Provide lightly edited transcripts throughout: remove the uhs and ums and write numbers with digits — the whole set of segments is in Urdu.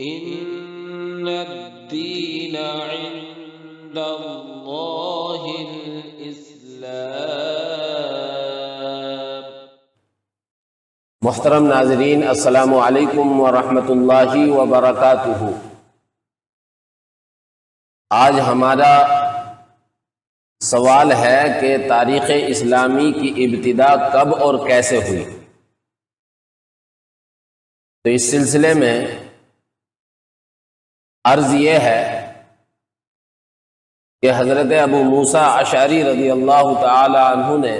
ان الدین عند اللہ الاسلام۔ محترم ناظرین، السلام علیکم ورحمۃ اللہ وبرکاتہ۔ آج ہمارا سوال ہے کہ تاریخ اسلامی کی ابتدا کب اور کیسے ہوئی؟ تو اس سلسلے میں عرض یہ ہے کہ حضرت ابو موسیٰ اشعری رضی اللہ تعالی عنہ نے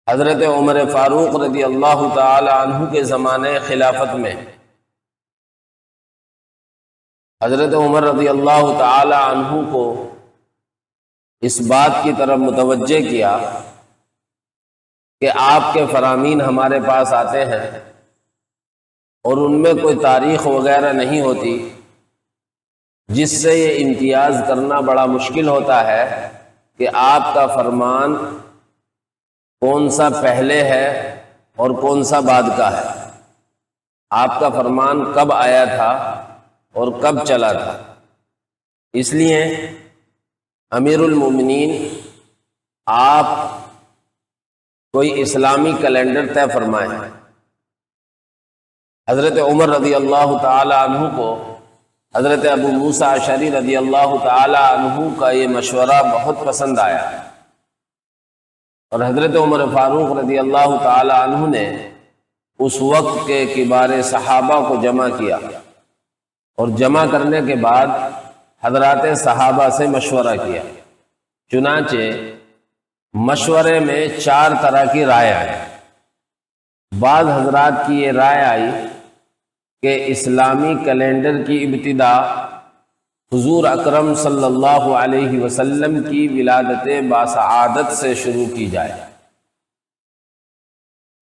حضرت عمر فاروق رضی اللہ تعالی عنہ کے زمانے خلافت میں حضرت عمر رضی اللہ تعالی عنہ کو اس بات کی طرف متوجہ کیا کہ آپ کے فرامین ہمارے پاس آتے ہیں اور ان میں کوئی تاریخ وغیرہ نہیں ہوتی، جس سے یہ امتیاز کرنا بڑا مشکل ہوتا ہے کہ آپ کا فرمان کون سا پہلے ہے اور کون سا بعد کا ہے، آپ کا فرمان کب آیا تھا اور کب چلا تھا۔ اس لیے امیر المومنین آپ کوئی اسلامی کیلنڈر طے فرمائیں۔ حضرت عمر رضی اللہ تعالی عنہ کو حضرت ابو موسیٰ اشعری رضی اللہ تعالی عنہ کا یہ مشورہ بہت پسند آیا، اور حضرت عمر فاروق رضی اللہ تعالی عنہ نے اس وقت کے کبار صحابہ کو جمع کیا، اور جمع کرنے کے بعد حضرات صحابہ سے مشورہ کیا۔ چنانچہ مشورے میں 4 طرح کی رائے آئی۔ بعض حضرات کی یہ رائے آئی کہ اسلامی کیلنڈر کی ابتدا حضور اکرم صلی اللہ علیہ وسلم کی ولادت باسعادت سے شروع کی جائے۔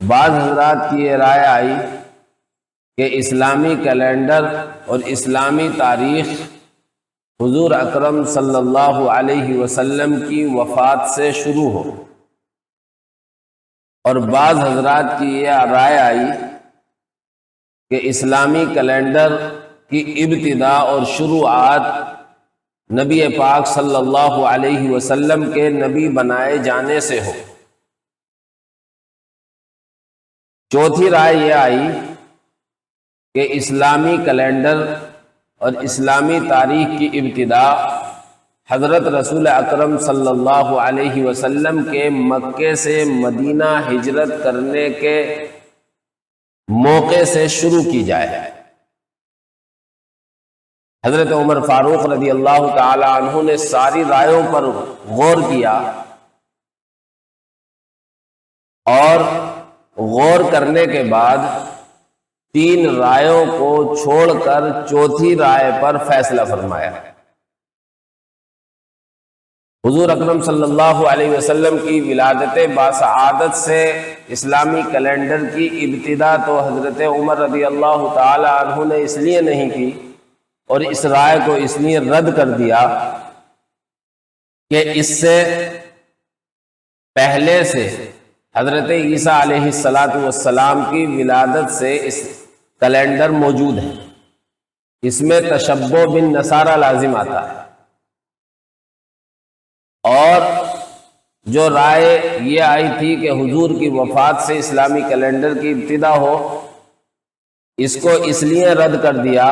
بعض حضرات کی یہ رائے آئی کہ اسلامی کیلنڈر اور اسلامی تاریخ حضور اکرم صلی اللہ علیہ وسلم کی وفات سے شروع ہو، اور بعض حضرات کی یہ رائے آئی کہ اسلامی کیلنڈر کی ابتدا اور شروعات نبی پاک صلی اللہ علیہ وسلم کے نبی بنائے جانے سے ہو۔ چوتھی رائے یہ آئی کہ اسلامی کیلنڈر اور اسلامی تاریخ کی ابتدا حضرت رسول اکرم صلی اللہ علیہ وسلم کے مکے سے مدینہ ہجرت کرنے کے موقع سے شروع کی جائے۔ حضرت عمر فاروق رضی اللہ تعالی عنہ نے ساری رائےوں پر غور کیا، اور غور کرنے کے بعد 3 رائےوں کو چھوڑ کر چوتھی رائے پر فیصلہ فرمایا۔ حضور اکرم صلی اللہ علیہ وسلم کی ولادت باسعادت سے اسلامی کیلنڈر کی ابتدا تو حضرت عمر رضی اللہ تعالی عنہ نے اس لیے نہیں کی، اور اس رائے کو اس لیے رد کر دیا کہ اس سے پہلے سے حضرت عیسیٰ علیہ السلام کی ولادت سے اس کیلنڈر موجود ہے، اس میں تشبہ بالنصارى لازم آتا ہے۔ اور جو رائے یہ آئی تھی کہ حضور کی وفات سے اسلامی کیلنڈر کی ابتدا ہو، اس کو اس لیے رد کر دیا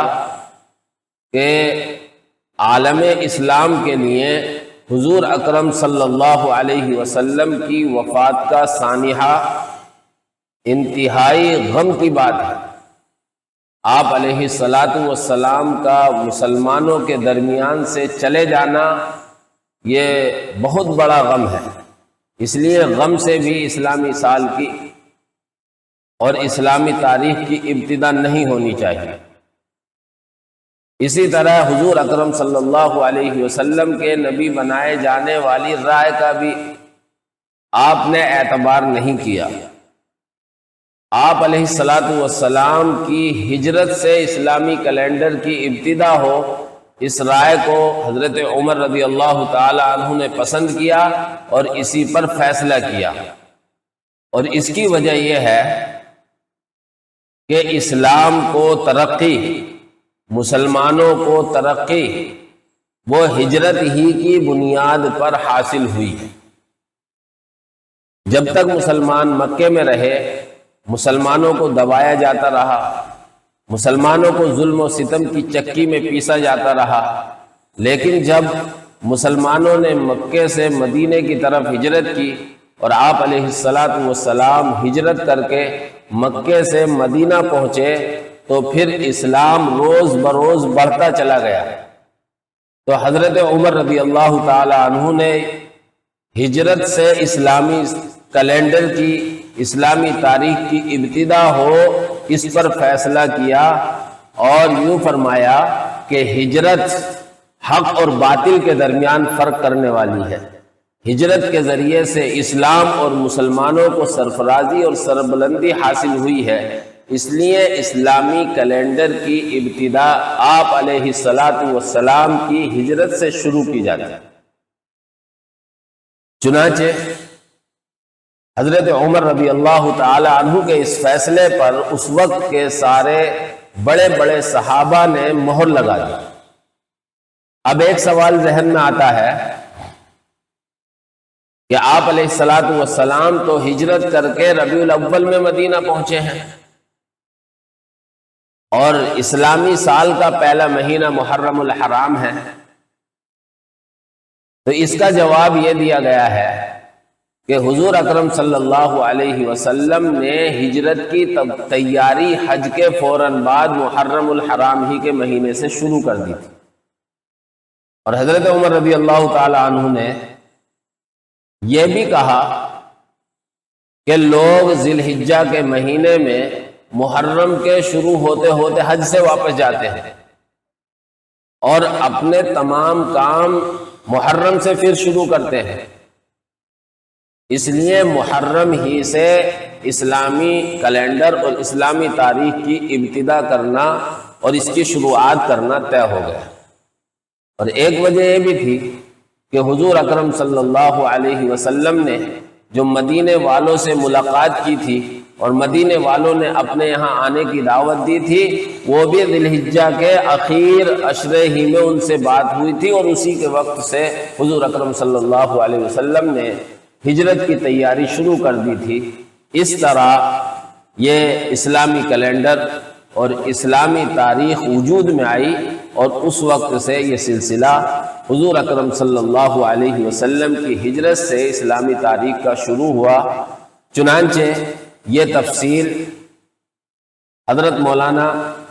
کہ عالم اسلام کے لیے حضور اکرم صلی اللہ علیہ وسلم کی وفات کا سانحہ انتہائی غم کی بات ہے۔ آپ علیہ السلام کا مسلمانوں کے درمیان سے چلے جانا یہ بہت بڑا غم ہے، اس لیے غم سے بھی اسلامی سال کی اور اسلامی تاریخ کی ابتدا نہیں ہونی چاہیے۔ اسی طرح حضور اکرم صلی اللہ علیہ وسلم کے نبی بنائے جانے والی رائے کا بھی آپ نے اعتبار نہیں کیا۔ آپ علیہ السلام کی ہجرت سے اسلامی کیلنڈر کی ابتدا ہو، اس رائے کو حضرت عمر رضی اللہ تعالی عنہ نے پسند کیا اور اسی پر فیصلہ کیا، اور اس کی وجہ یہ ہے کہ اسلام کو ترقی، مسلمانوں کو ترقی وہ ہجرت ہی کی بنیاد پر حاصل ہوئی ہے۔ جب تک مسلمان مکے میں رہے، مسلمانوں کو دبایا جاتا رہا، مسلمانوں کو ظلم و ستم کی چکی میں پیسا جاتا رہا، لیکن جب مسلمانوں نے مکے سے مدینے کی طرف ہجرت کی اور آپ علیہ السلام ہجرت کر کے مکے سے مدینہ پہنچے تو پھر اسلام روز بروز بڑھتا چلا گیا۔ تو حضرت عمر رضی اللہ تعالی عنہ نے ہجرت سے اسلامی کیلنڈر کی، اسلامی تاریخ کی ابتدا ہو، اس پر فیصلہ کیا اور یوں فرمایا کہ ہجرت حق اور باطل کے درمیان فرق کرنے والی ہے۔ ہجرت کے ذریعے سے اسلام اور مسلمانوں کو سرفرازی اور سربلندی حاصل ہوئی ہے، اس لیے اسلامی کیلنڈر کی ابتدا آپ علیہ السلام کی ہجرت سے شروع کی جاتی ہے۔ چنانچہ حضرت عمر رضی اللہ تعالی عنہ کے اس فیصلے پر اس وقت کے سارے بڑے بڑے صحابہ نے مہر لگا دی۔ اب ایک سوال ذہن میں آتا ہے کہ آپ علیہ السلام تو ہجرت کر کے ربیع الاول میں مدینہ پہنچے ہیں اور اسلامی سال کا پہلا مہینہ محرم الحرام ہے، تو اس کا جواب یہ دیا گیا ہے کہ حضور اکرم صلی اللہ علیہ وسلم نے ہجرت کی تیاری حج کے فوراً بعد محرم الحرام ہی کے مہینے سے شروع کر دی تھی، اور حضرت عمر رضی اللہ تعالی عنہ نے یہ بھی کہا کہ لوگ ذی الحجہ کے مہینے میں محرم کے شروع ہوتے ہوتے حج سے واپس جاتے ہیں اور اپنے تمام کام محرم سے پھر شروع کرتے ہیں، اس لیے محرم ہی سے اسلامی کیلنڈر اور اسلامی تاریخ کی ابتدا کرنا اور اس کی شروعات کرنا طے ہو گیا۔ اور ایک وجہ یہ بھی تھی کہ حضور اکرم صلی اللہ علیہ وسلم نے جو مدینے والوں سے ملاقات کی تھی اور مدینے والوں نے اپنے یہاں آنے کی دعوت دی تھی، وہ بھی ذی الحجہ کے اخیر عشرے ہی میں ان سے بات ہوئی تھی، اور اسی کے وقت سے حضور اکرم صلی اللہ علیہ وسلم نے ہجرت کی تیاری شروع کر دی تھی۔ اس طرح یہ اسلامی کیلنڈر اور اسلامی تاریخ وجود میں آئی، اور اس وقت سے یہ سلسلہ حضور اکرم صلی اللہ علیہ وسلم کی ہجرت سے اسلامی تاریخ کا شروع ہوا۔ چنانچہ یہ تفصیل حضرت مولانا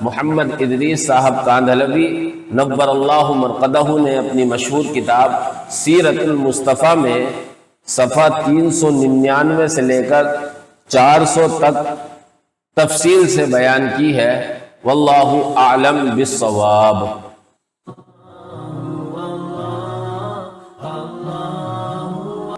محمد ادریس صاحب کاندھلوی نور اللہ مرقدہ نے اپنی مشہور کتاب سیرت المصطفیٰ میں صفحہ 399 سے لے کر 400 تک تفصیل سے بیان کی ہے۔ واللہ اعلم بالصواب۔